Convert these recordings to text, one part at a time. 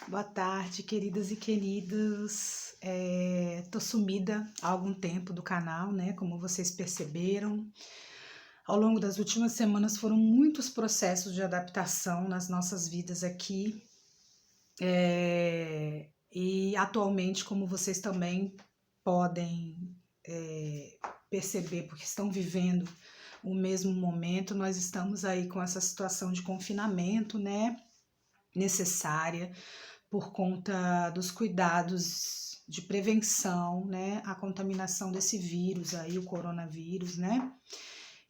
Boa tarde, queridas e queridos. Tô sumida há algum tempo do canal, né? Como vocês perceberam. Ao longo das últimas semanas foram muitos processos de adaptação nas nossas vidas aqui. E atualmente, como vocês também podem perceber, porque estão vivendo o mesmo momento, nós estamos aí com essa situação de confinamento, né? Necessária por conta dos cuidados de prevenção, né, à contaminação desse vírus aí, o coronavírus, né,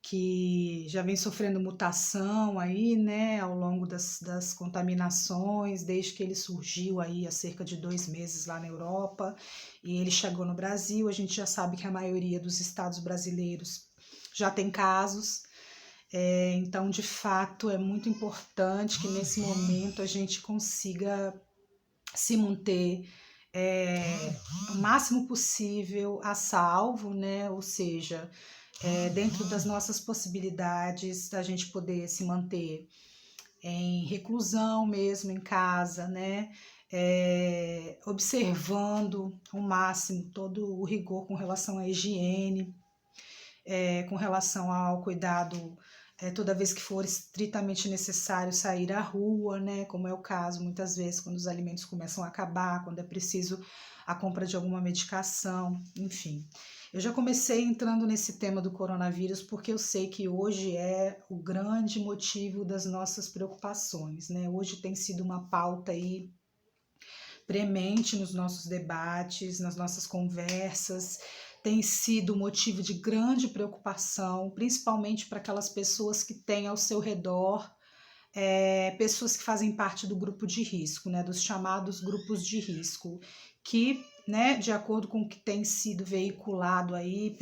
que já vem sofrendo mutação aí, né, ao longo das contaminações, desde que ele surgiu aí há cerca de 2 meses lá na Europa, e ele chegou no Brasil. A gente já sabe que a maioria dos estados brasileiros já tem casos. Então, de fato, é muito importante que nesse momento a gente consiga se manter o máximo possível a salvo, né? Ou seja, dentro das nossas possibilidades, da gente poder se manter em reclusão mesmo, em casa, né? Observando ao máximo todo o rigor com relação à higiene, com relação ao cuidado toda vez que for estritamente necessário sair à rua, né? Como é o caso muitas vezes quando os alimentos começam a acabar, quando é preciso a compra de alguma medicação, enfim. Eu já comecei entrando nesse tema do coronavírus porque eu sei que hoje é o grande motivo das nossas preocupações, né? Hoje tem sido uma pauta aí premente nos nossos debates, nas nossas conversas, tem sido motivo de grande preocupação, principalmente para aquelas pessoas que têm ao seu redor pessoas que fazem parte do grupo de risco, né, dos chamados grupos de risco, que, né, de acordo com o que tem sido veiculado aí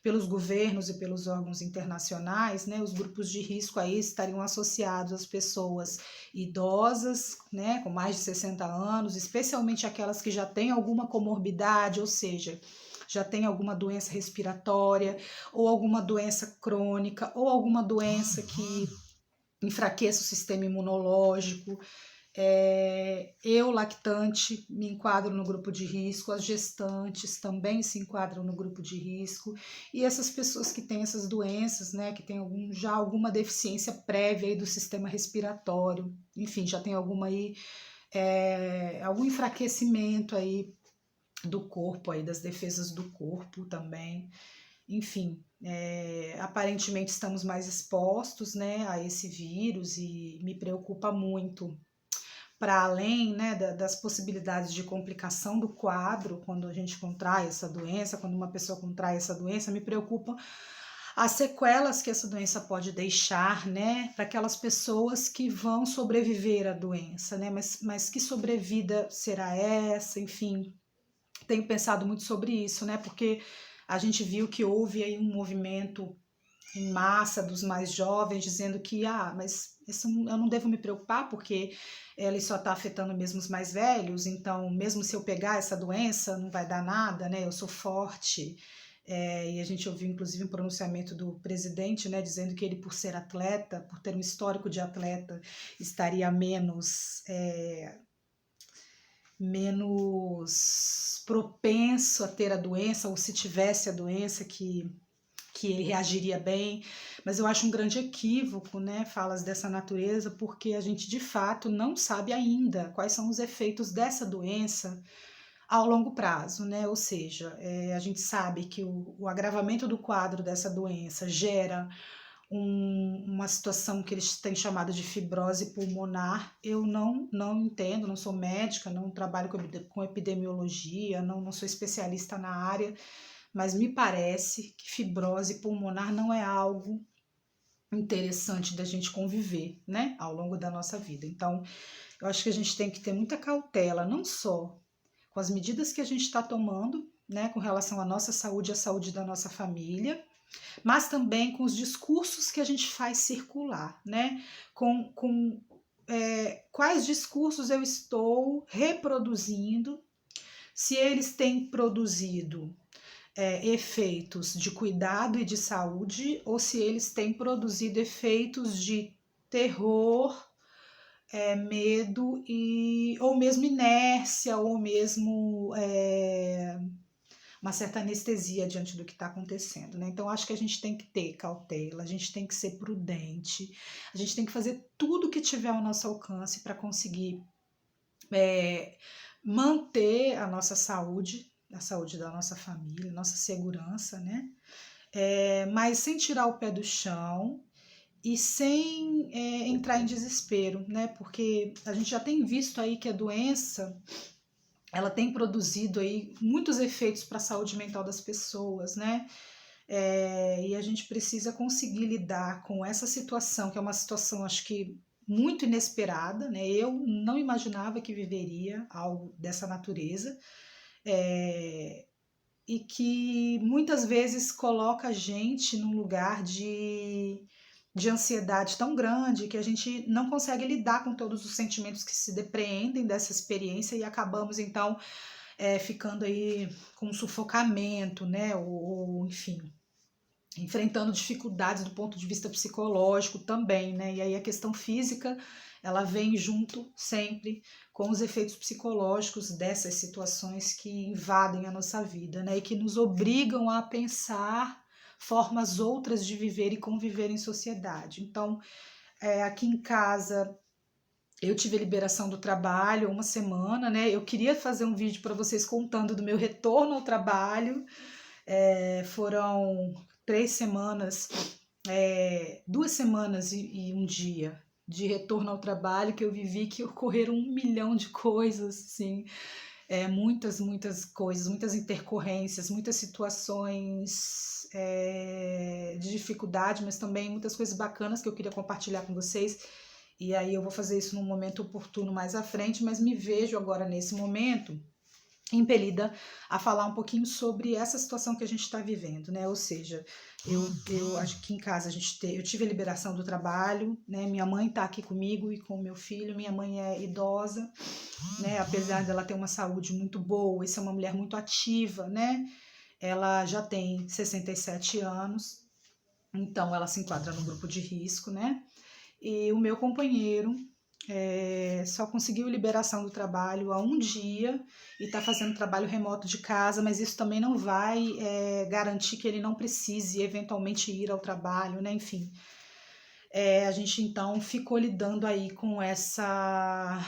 pelos governos e pelos órgãos internacionais, né, os grupos de risco aí estariam associados às pessoas idosas, né, com mais de 60 anos, especialmente aquelas que já têm alguma comorbidade, ou seja, já tem alguma doença respiratória, ou alguma doença crônica, ou alguma doença que enfraqueça o sistema imunológico. Eu, lactante, me enquadro no grupo de risco, as gestantes também se enquadram no grupo de risco, e essas pessoas que têm essas doenças, né, que têm já alguma deficiência prévia aí do sistema respiratório, enfim, já tem algum enfraquecimento aí do corpo, aí, das defesas do corpo também. Enfim, aparentemente estamos mais expostos, né, a esse vírus, e me preocupa muito, para além, né, das possibilidades de complicação do quadro quando a gente contrai essa doença, quando uma pessoa contrai essa doença, me preocupa as sequelas que essa doença pode deixar, né, para aquelas pessoas que vão sobreviver à doença, né, mas que sobrevida será essa, enfim. Tenho pensado muito sobre isso, né? Porque a gente viu que houve aí um movimento em massa dos mais jovens dizendo que, mas isso eu não devo me preocupar porque ele só está afetando mesmo os mais velhos, então mesmo se eu pegar essa doença não vai dar nada, né? Eu sou forte. E a gente ouviu inclusive um pronunciamento do presidente, né, dizendo que ele, por ser atleta, por ter um histórico de atleta, estaria menos propenso a ter a doença, ou se tivesse a doença, que ele reagiria bem. Mas eu acho um grande equívoco, né, falas dessa natureza, porque a gente de fato não sabe ainda quais são os efeitos dessa doença ao longo prazo, né? Ou seja, a gente sabe que o agravamento do quadro dessa doença gera uma situação que eles têm chamado de fibrose pulmonar. Eu não entendo, não sou médica, não trabalho com epidemiologia, não sou especialista na área, mas me parece que fibrose pulmonar não é algo interessante da gente conviver, né, ao longo da nossa vida. Então, eu acho que a gente tem que ter muita cautela, não só com as medidas que a gente está tomando, né, com relação à nossa saúde e à saúde da nossa família, mas também com os discursos que a gente faz circular, né? Quais discursos eu estou reproduzindo, se eles têm produzido efeitos de cuidado e de saúde, ou se eles têm produzido efeitos de terror, medo ou mesmo inércia, ou mesmo uma certa anestesia diante do que está acontecendo, né? Então, acho que a gente tem que ter cautela, a gente tem que ser prudente, a gente tem que fazer tudo que tiver ao nosso alcance para conseguir manter a nossa saúde, a saúde da nossa família, nossa segurança, né? Mas sem tirar o pé do chão e sem entrar em desespero, né? Porque a gente já tem visto aí que a doença, ela tem produzido aí muitos efeitos para a saúde mental das pessoas, né? E a gente precisa conseguir lidar com essa situação, que é uma situação, acho que, muito inesperada, né? Eu não imaginava que viveria algo dessa natureza, e que muitas vezes coloca a gente num lugar de ansiedade tão grande que a gente não consegue lidar com todos os sentimentos que se depreendem dessa experiência e acabamos, então, ficando aí com um sufocamento, né? Ou enfim, enfrentando dificuldades do ponto de vista psicológico também, né? E aí a questão física, ela vem junto sempre com os efeitos psicológicos dessas situações que invadem a nossa vida, né? E que nos obrigam a pensar formas outras de viver e conviver em sociedade. Então, aqui em casa, eu tive a liberação do trabalho uma semana, né? Eu queria fazer um vídeo para vocês contando do meu retorno ao trabalho. Foram 3 semanas, 2 semanas e um dia de retorno ao trabalho que eu vivi, que ocorreram 1 milhão de coisas, assim, muitas coisas, muitas intercorrências, muitas situações de dificuldade, mas também muitas coisas bacanas que eu queria compartilhar com vocês. E aí eu vou fazer isso num momento oportuno mais à frente, mas me vejo agora nesse momento impelida a falar um pouquinho sobre essa situação que a gente está vivendo, né? Ou seja, eu acho que em casa eu tive a liberação do trabalho, né? Minha mãe está aqui comigo e com o meu filho. Minha mãe é idosa, né? Apesar dela ter uma saúde muito boa e ser uma mulher muito ativa, né? Ela já tem 67 anos, então ela se enquadra no grupo de risco, né? E o meu companheiro só conseguiu liberação do trabalho há 1 dia e está fazendo trabalho remoto de casa, mas isso também não vai garantir que ele não precise eventualmente ir ao trabalho, né? Enfim, a gente então ficou lidando aí com essa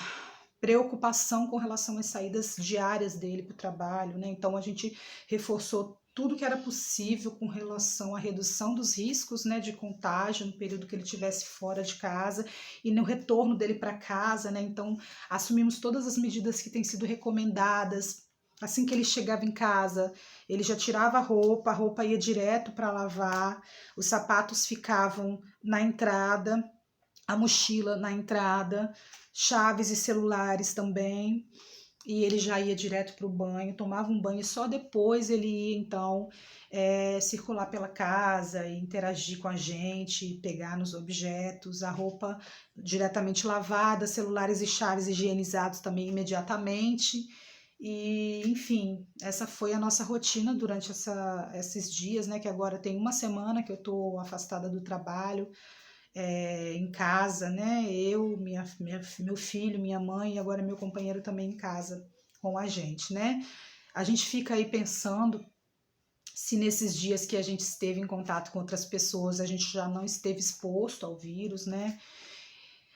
preocupação com relação às saídas diárias dele para o trabalho, né? Então a gente reforçou tudo que era possível com relação à redução dos riscos, né, de contágio no período que ele estivesse fora de casa e no retorno dele para casa, né? Então assumimos todas as medidas que têm sido recomendadas. Assim que ele chegava em casa, ele já tirava a roupa ia direto para lavar, os sapatos ficavam na entrada, a mochila na entrada, chaves e celulares também, e ele já ia direto para o banho, tomava um banho e só depois ele ia, então, circular pela casa e interagir com a gente, pegar nos objetos, a roupa diretamente lavada, celulares e chaves higienizados também imediatamente. E, enfim, essa foi a nossa rotina durante esses dias, né? Que agora tem 1 semana que eu estou afastada do trabalho, em casa, né? Eu, meu filho, minha mãe e agora meu companheiro também em casa com a gente, né? A gente fica aí pensando se nesses dias que a gente esteve em contato com outras pessoas a gente já não esteve exposto ao vírus, né?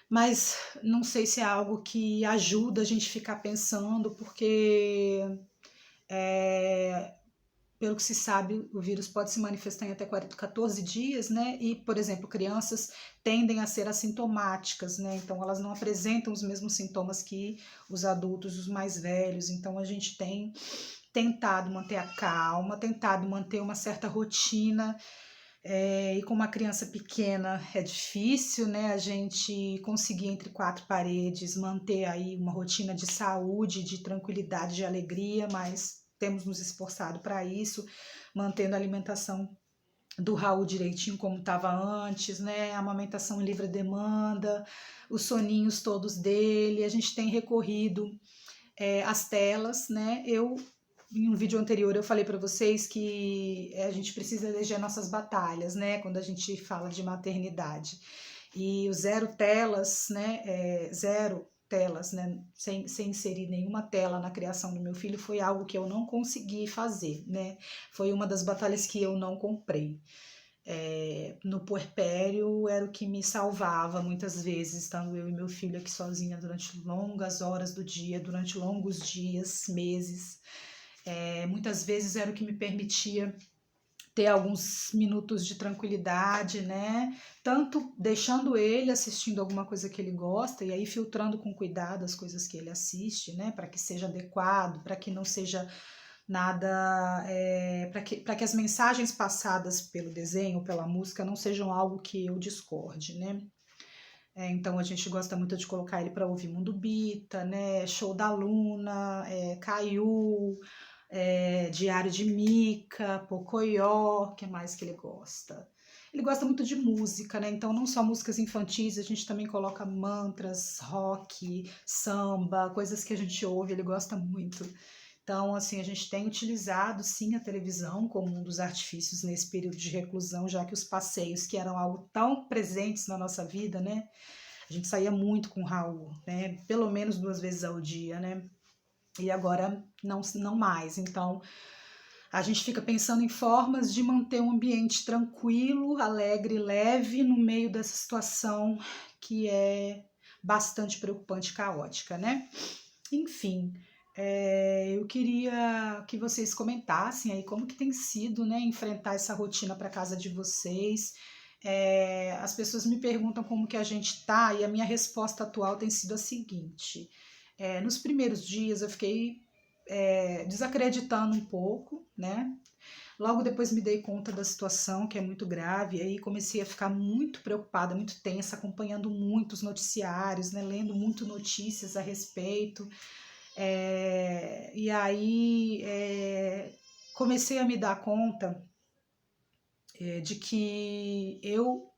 Mas não sei se é algo que ajuda a gente ficar pensando, porque pelo que se sabe, o vírus pode se manifestar em até 14 dias, né? E, por exemplo, crianças tendem a ser assintomáticas, né? Então, elas não apresentam os mesmos sintomas que os adultos, os mais velhos. Então, a gente tem tentado manter a calma, tentado manter uma certa rotina. E com uma criança pequena é difícil, né? A gente conseguir entre 4 paredes manter aí uma rotina de saúde, de tranquilidade, de alegria, mas temos nos esforçado para isso, mantendo a alimentação do Raul direitinho como estava antes, né? A amamentação livre demanda, os soninhos todos dele. A gente tem recorrido às telas, né? Em um vídeo anterior eu falei para vocês que a gente precisa eleger nossas batalhas, né? Quando a gente fala de maternidade. E o zero telas, né, zero telas, né, sem inserir nenhuma tela na criação do meu filho, foi algo que eu não consegui fazer, né, foi uma das batalhas que eu não comprei. No puerpério era o que me salvava muitas vezes, estando eu e meu filho aqui sozinha durante longas horas do dia, durante longos dias, meses. Muitas vezes era o que me permitia ter alguns minutos de tranquilidade, né? Tanto deixando ele assistindo alguma coisa que ele gosta e aí filtrando com cuidado as coisas que ele assiste, né? Para que seja adequado, para que não seja nada, para que as mensagens passadas pelo desenho, pela música, não sejam algo que eu discorde, né? Então a gente gosta muito de colocar ele para ouvir Mundo Bita, né? Show da Luna, Caiu, Diário de Mica, Pocoyo, que mais que ele gosta? Ele gosta muito de música, né? Então não só músicas infantis, a gente também coloca mantras, rock, samba, coisas que a gente ouve, ele gosta muito. Então, assim, a gente tem utilizado, sim, a televisão como um dos artifícios nesse período de reclusão, já que os passeios, que eram algo tão presentes na nossa vida, né? A gente saía muito com o Raul, né? Pelo menos 2 vezes ao dia, né? E agora não mais. Então, a gente fica pensando em formas de manter um ambiente tranquilo, alegre, leve, no meio dessa situação que é bastante preocupante e caótica, né? Enfim, eu queria que vocês comentassem aí como que tem sido, né, enfrentar essa rotina para casa de vocês. As pessoas me perguntam como que a gente tá e a minha resposta atual tem sido a seguinte. Nos primeiros dias eu fiquei desacreditando um pouco, né? Logo depois me dei conta da situação, que é muito grave, e aí comecei a ficar muito preocupada, muito tensa, acompanhando muito os noticiários, né? Lendo muito notícias a respeito. E aí comecei a me dar conta de que eu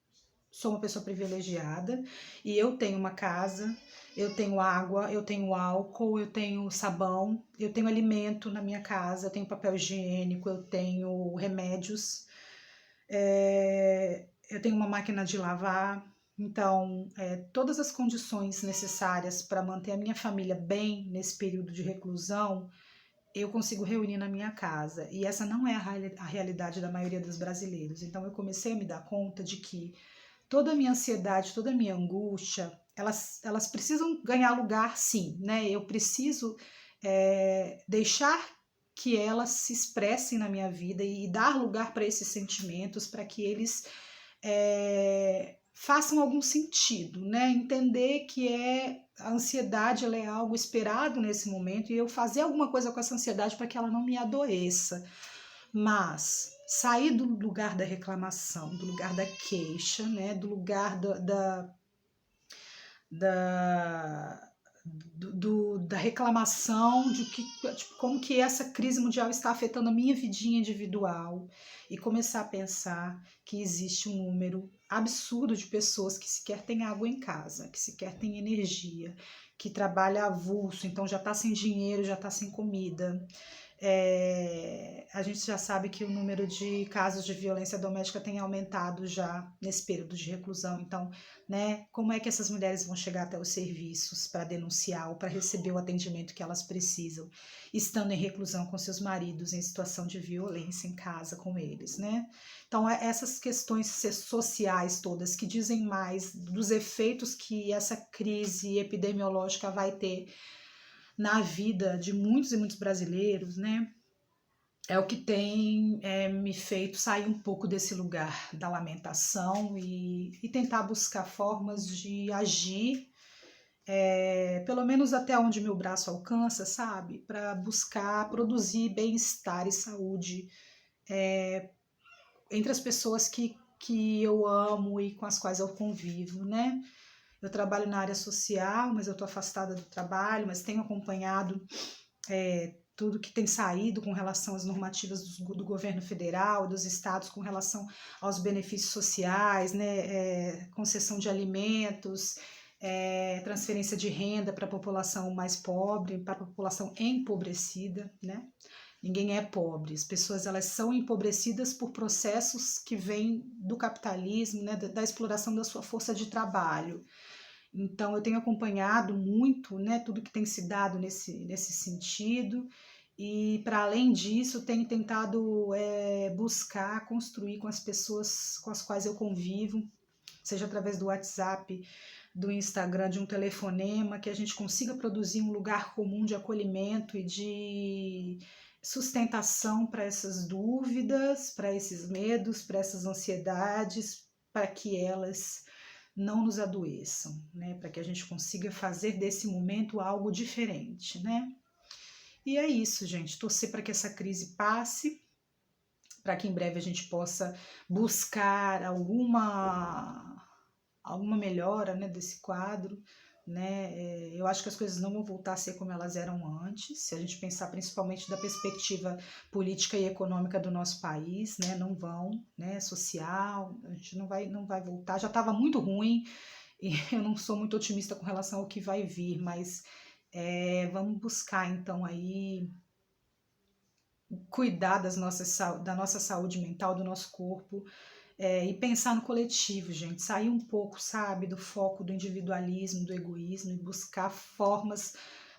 sou uma pessoa privilegiada e eu tenho uma casa, eu tenho água, eu tenho álcool, eu tenho sabão, eu tenho alimento na minha casa, eu tenho papel higiênico, eu tenho remédios, eu tenho uma máquina de lavar. Então, todas as condições necessárias para manter a minha família bem nesse período de reclusão, eu consigo reunir na minha casa. E essa não é a realidade da maioria dos brasileiros. Então, eu comecei a me dar conta de que toda a minha ansiedade, toda a minha angústia, elas precisam ganhar lugar, sim, né? Eu preciso deixar que elas se expressem na minha vida e dar lugar para esses sentimentos, para que eles façam algum sentido, né? Entender que a ansiedade ela é algo esperado nesse momento e eu fazer alguma coisa com essa ansiedade para que ela não me adoeça. Mas sair do lugar da reclamação, do lugar da queixa, né? Do lugar da reclamação de como que essa crise mundial está afetando a minha vidinha individual e começar a pensar que existe um número absurdo de pessoas que sequer têm água em casa, que sequer têm energia, que trabalha avulso, então já está sem dinheiro, já está sem comida. A gente já sabe que o número de casos de violência doméstica tem aumentado já nesse período de reclusão. Então, né, como é que essas mulheres vão chegar até os serviços para denunciar ou para receber o atendimento que elas precisam, estando em reclusão com seus maridos em situação de violência em casa com eles, né? Então, essas questões sociais todas que dizem mais dos efeitos que essa crise epidemiológica vai ter na vida de muitos e muitos brasileiros, né? É o que tem me feito sair um pouco desse lugar da lamentação e tentar buscar formas de agir, pelo menos até onde meu braço alcança, sabe? Para buscar produzir bem-estar e saúde entre as pessoas que eu amo e com as quais eu convivo, né? Eu trabalho na área social, mas eu estou afastada do trabalho, mas tenho acompanhado tudo que tem saído com relação às normativas do governo federal, dos estados, com relação aos benefícios sociais, né, concessão de alimentos, transferência de renda para a população mais pobre, para a população empobrecida, né? Ninguém é pobre. As pessoas, elas são empobrecidas por processos que vêm do capitalismo, né, da exploração da sua força de trabalho. Então, eu tenho acompanhado muito, né, tudo que tem se dado nesse sentido, e, para além disso, tenho tentado buscar construir com as pessoas com as quais eu convivo, seja através do WhatsApp, do Instagram, de um telefonema, que a gente consiga produzir um lugar comum de acolhimento e de sustentação para essas dúvidas, para esses medos, para essas ansiedades, para que elas não nos adoeçam, né? Para que a gente consiga fazer desse momento algo diferente, né? E é isso, gente. Torcer para que essa crise passe, para que em breve a gente possa buscar alguma melhora, né, desse quadro, né? Eu acho que as coisas não vão voltar a ser como elas eram antes, se a gente pensar principalmente da perspectiva política e econômica do nosso país, né? Não vão, né? Social, a gente não vai voltar. Já estava muito ruim e eu não sou muito otimista com relação ao que vai vir, mas vamos buscar então aí cuidar da nossa saúde mental, do nosso corpo, e pensar no coletivo, gente, sair um pouco, sabe, do foco do individualismo, do egoísmo, e buscar formas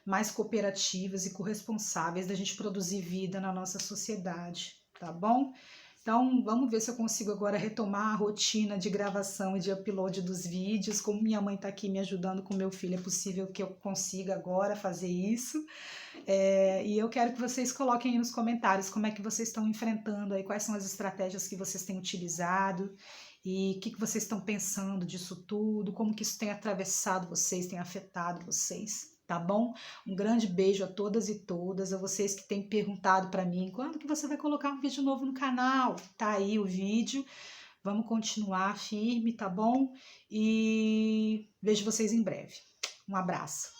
mais cooperativas e corresponsáveis da gente produzir vida na nossa sociedade, tá bom? Então, vamos ver se eu consigo agora retomar a rotina de gravação e de upload dos vídeos. Como minha mãe está aqui me ajudando com meu filho, é possível que eu consiga agora fazer isso. E eu quero que vocês coloquem aí nos comentários como é que vocês estão enfrentando aí, quais são as estratégias que vocês têm utilizado e o que vocês estão pensando disso tudo, como que isso tem atravessado vocês, tem afetado vocês, tá bom? Um grande beijo a todas e todas, a vocês que têm perguntado para mim, quando que você vai colocar um vídeo novo no canal? Tá aí o vídeo, vamos continuar firme, tá bom? E vejo vocês em breve. Um abraço.